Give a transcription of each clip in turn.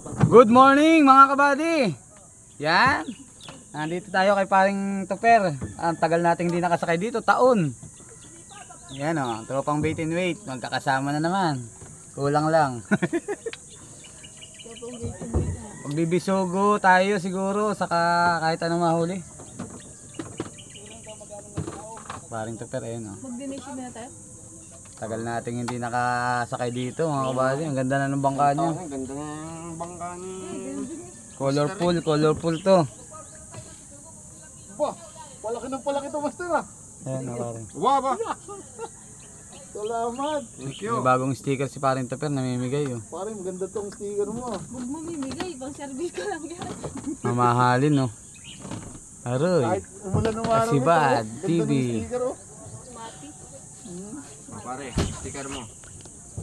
Good morning mga kabady. Yan. Nandito tayo kay paring Tupper. Ang tagal nating hindi nakasakay dito, taon. Yan o, tropang bait and weight. Magkakasama na naman. Kulang lang. Magbibisogo tayo siguro, saka kahit anong mahuli. Paring Tupper, ayun o. Mag-donation na tayo? Tagal nating hindi nakasakay dito mga kabady. Ang ganda na ng bangka niya. Ang ganda ng bangka ni... Colorful to. Ba, palaki ng palaki to, Master ah. Ayan o paring. Wow ba? Salamat. Thank you. May bagong sticker si paring Tupper, namimigay o. Parang maganda tong sticker mo. Huwag mamimigay, pang service ko lang yan. Mamahalin no. Aroy. Kahit umulan ng araw Asibad, ito, TV. ganda ng sticker oh. Mati. Pare, sticker mo.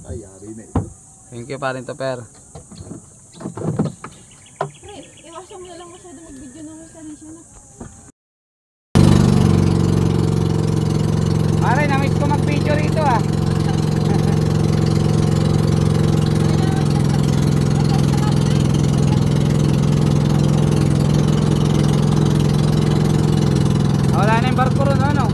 Ay, yari na ito. Thank you paring Tupper. Pre, iwasan mo na lang masyado mag-video na sa Alicia na. Pare, na-miss ko mag-video rito ah. Wala na yung barko ron, ano?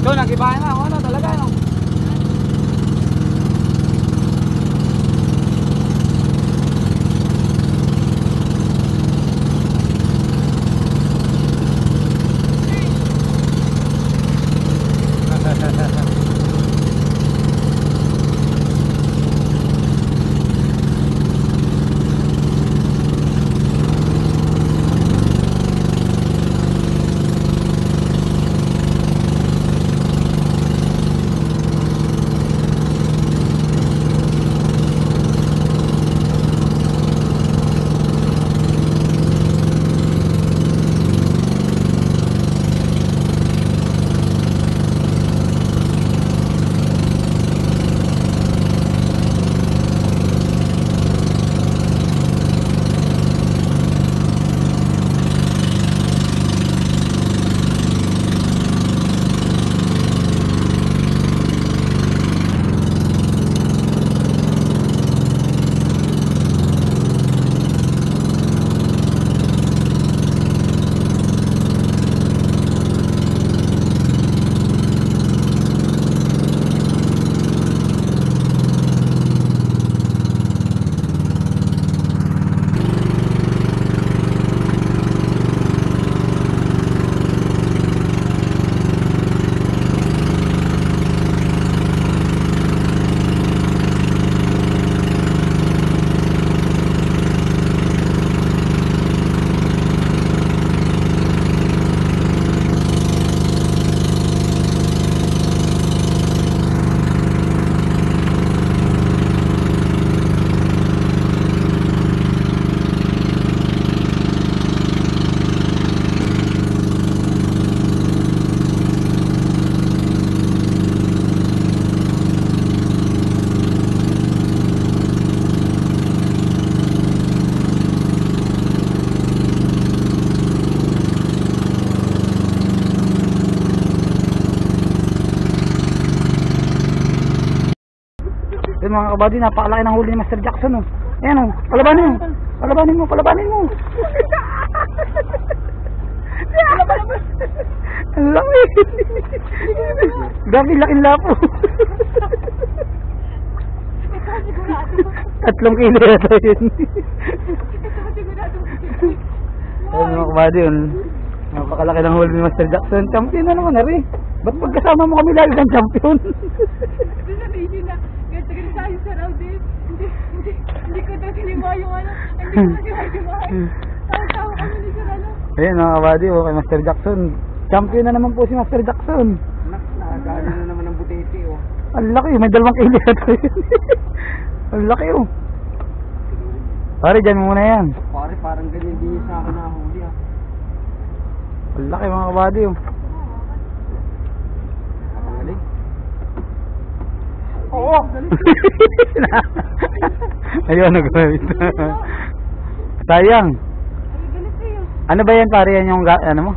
Ito, nag-ibahan na ako, ano? Talaga, ano? Yun mga kabady, napakalaki ng huli ni Master Jackson oh. Ayan oh, palabanin mo. Palabanin mo, palabanin mo. Ang laki. Grabe, laking lapo. 3 kilo yata yun. Ayun mga kabady yun. Napakalaki ng huli ni Master Jackson. Champion na naman na rin. Ba't pagkasama mo kami lagi ng champion? Tayo sa road eh. Hindi ko daw sinima yung ano. Hindi ko sinima. Tawa-tawa kami ni Sir ano. Ayun mga kabady oh, kay Master Jackson. Champion na naman po si Master Jackson. Nakakano na naman ng butete oh. Ang laki, may 2 kilo ito yun. Ang laki oh. Pare, dyan mo muna yan. Pare, parang ganyan din yung sa akin na huli ah. Ang laki mga kabady oh. Nakatanggaling. Oo. Ayun, nagawin. Sayang. Ano ba yan pare, yan yung ano mo?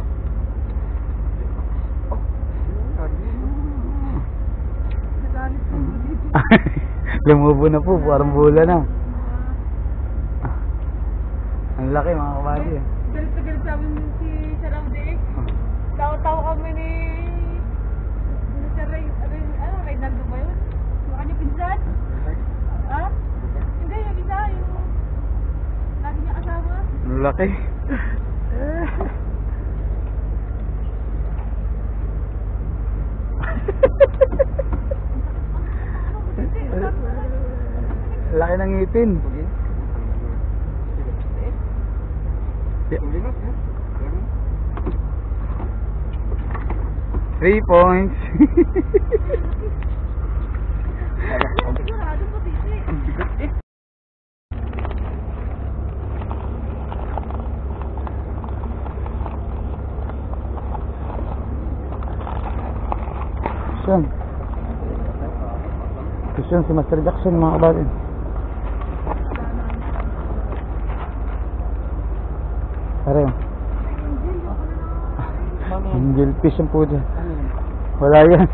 Lumubo na po, parang bola na. Ang laki mga kabady. Galit sa amin si Saraude. Tawa-tawa kami ni Sir Reynaldo ba yun? Yung kanya pinsan? Ha? Hindi, yung isa, yung lagi niya kasama. Ang laki. Laki ng ngipin. 3 points. Sigurado po, titi. Kusyon si Master Jackson mga kabady. Pare, angel fish yung puto. Wala yan.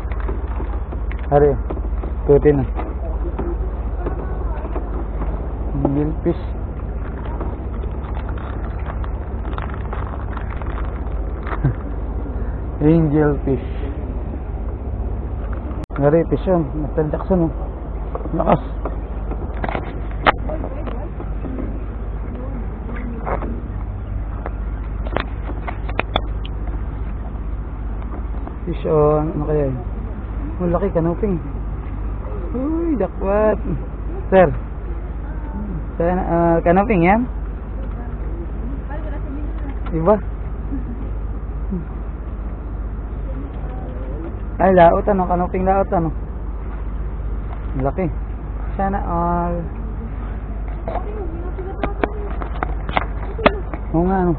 Pare, puti na. Angel fish. Angel fish. Ngari, fish yun. Master Jackson oh. Lakas. Fish on. Ano kaya yun? Oh, laki kanuping. Uy, dakwat. Sir. Kanuping yan? Iba? Ay, laot ano? Kanuping laot ano? Laki. Sana all. Oo nga ano.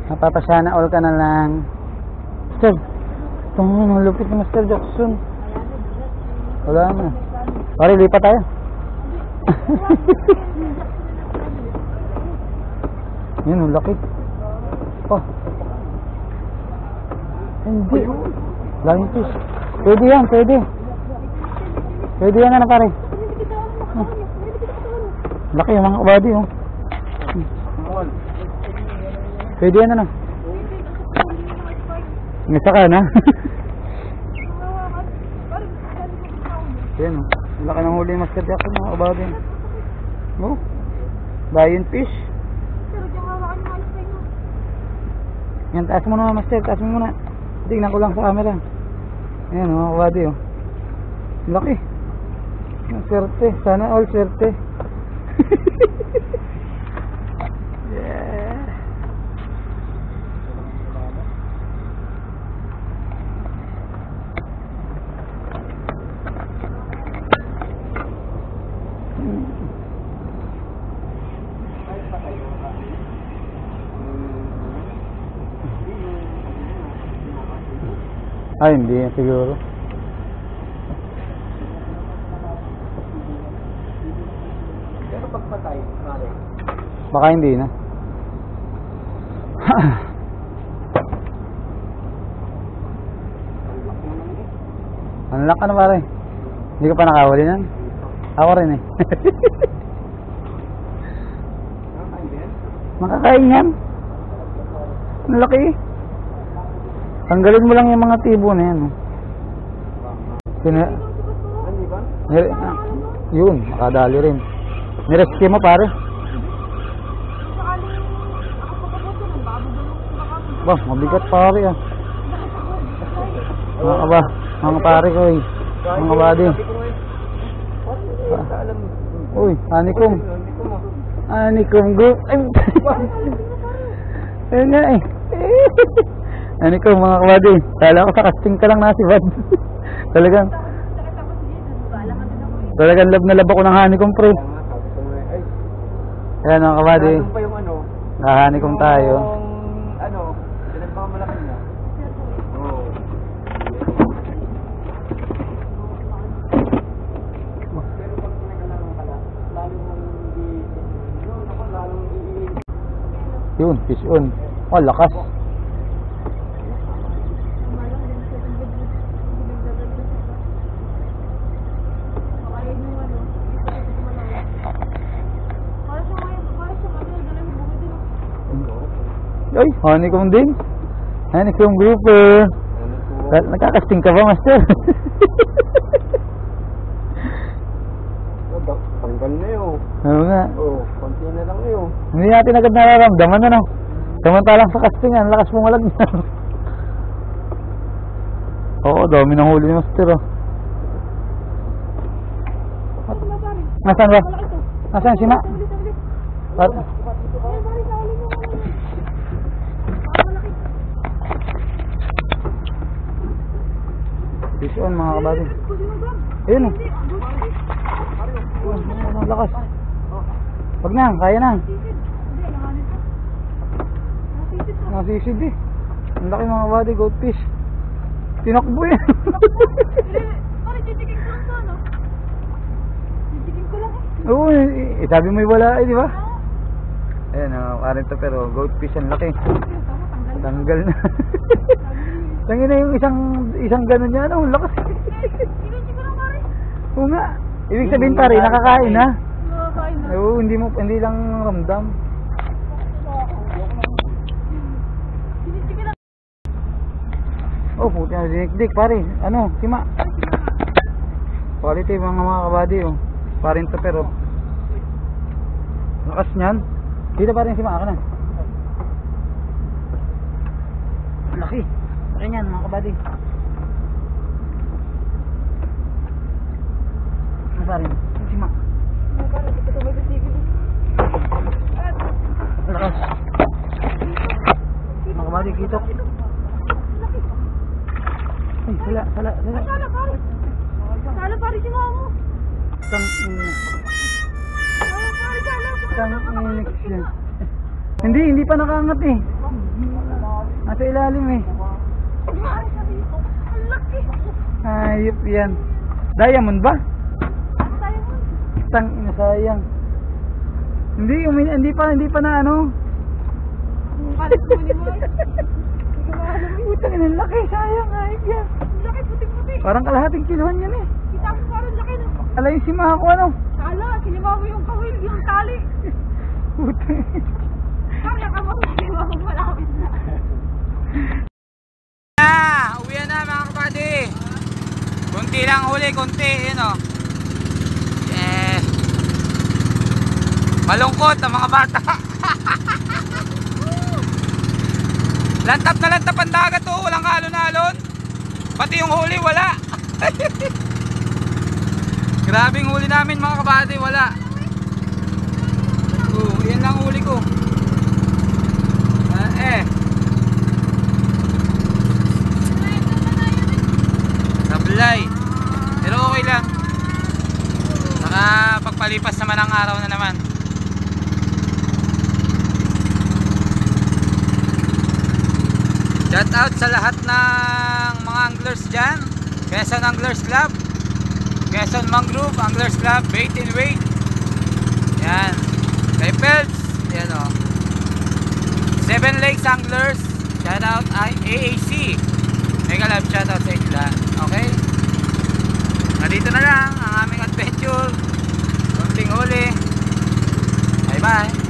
Napapasana all ka na lang. Master, ang lupit ni Master Jackson. Wala na. Pare, lipat tayo. Yan, ang laki. Oh. Hindi. Laking fish. Pwede yan, pwede. Pwede yan na pare. Laki yung mga kabady oh. Pwede yan na. Ngisa ka na. Yan oh. Laki ng huli Master Jackson mga kabady. Oh. Lion fish. Yan, taas mo naman Master, taas mo muna. Tingnan ko lang sa camera. Ayan mga kabady oh. Laki. Swerte, sana all swerte. Yeah. Ay, hindi siguro. Pero pagpatay, pare. Baka hindi na. Unlock ka na pare. Hindi ka pa nakawali nan. Ako rin eh. Makakain yan. Ang laki eh. Tanggalin mo lang yung mga tibo na yan. Yun, makadali rin. Nirescue mo pare. Bah, mabigat pare ah. Mga pare ko eh. Mga body. Uy, hanikom. Hanikom go. Ayun nga eh. Hanikom mga kabady. Kala ko sa casting ka lang nasibad. Talagang love na love ako ng hanikom pre. Ayan mga kabady. Hanikom tayo. Malaki na. Oo. Pero pag pinagalangan ka lang, lalong hindi, lalong hindi. Yun, fish on. Oh, lakas. Ay, honeycomb din. Honeycomb grouper. Nagkakasting ka ba, master? Tanggal na yun. Oo nga. Oo, konti na lang yun. Hindi natin agad nararamdaman, ano? Samantalang sa castingan, lakas mong walag niya. Oo, dami ng huli ni master, oh. Ito na pare. Nasaan ba? Malaki to. Nasaan si Ma? Ulit, ulit. At, Ayun, pare, sa huli mo. Malaki. fish on, mga kabady. Kusin mo ba? Ayun, oh. Hindi, good. Ang lakas. Wag na, kaya na. Sisid. Hindi, langanin pa. Nasisid pa. Nasisid eh. Ang laki mga kabady, goldfish. Tinakbo yan. Pare, titigin ko lang to, no? Titigin ko lang eh. Oo, sabi mo wala eh, di ba? Ayan, parang to pero goldfish ang laki. Tama, tanggal. Tanggal na. Tangin na yung isang ganun niya, ano, ang lakas. Titigin ko lang, pare. Oo nga. Ibig sabihin pare, nakakain ha. Nakakain na. Oo, hindi lang ramdam. Titigin lang. Oh, puti na dinikdik pare. Ano, sima. Quality mga kabady oh. Parin to pero. Lakas niyan. Dito pa rin sima, ka na. Laki. Laki niyan mga kabady. Ano pa rin? Sima. Pare, dito to may titigil. Lakas. Mga kabady, kitok. Ay, sala. Sala, pare. Sala, pare, si mamo. Tang ina. Sala, pare, sala. Tang ina siya. Hindi pa nakaangat eh. Nasa ilalim eh. Pare, sabi ko, ang laki. Ayop yan. Diamond ba? Tayo mo. Tang ina, sayang. Hindi pa na ano. Kalit mo ni mo. Hindi ko maalam eh. Putang ina, laki, sayang. Ayop yan. Ang laki, puti-puti. Parang kalahating kiluhan yan eh. Kita mo parang laki no. Alay si Maha ko ano. Sala, sinima mo yung kawil, yung tali. Putang. Pare, akama mo, sinima mo malapit na. Uwian na mga kapatid. Kunti lang huli, kunti. Yun o. Yeah. Malungkot ang mga bata. Lantap na lantap ang dagat o. Walang alon-alon. Pati yung huli wala. Grabing huli namin mga kabady. Wala. Yan lang huli ko. Sablay. Pero okay lang. Saka pagpalipas naman ang araw na naman. Shout out sa lahat ng mga anglers dyan. Quezon Anglers Club, Quezon Mangrove Anglers Club, Bait and Weight. Yan. Kay Pelts. Yan o. Seven Lakes Anglers. Shout out AAC. Mega love shout out sa inyo. Okay? Nandito na lang ang aming adventure. Konting huli. Bye bye.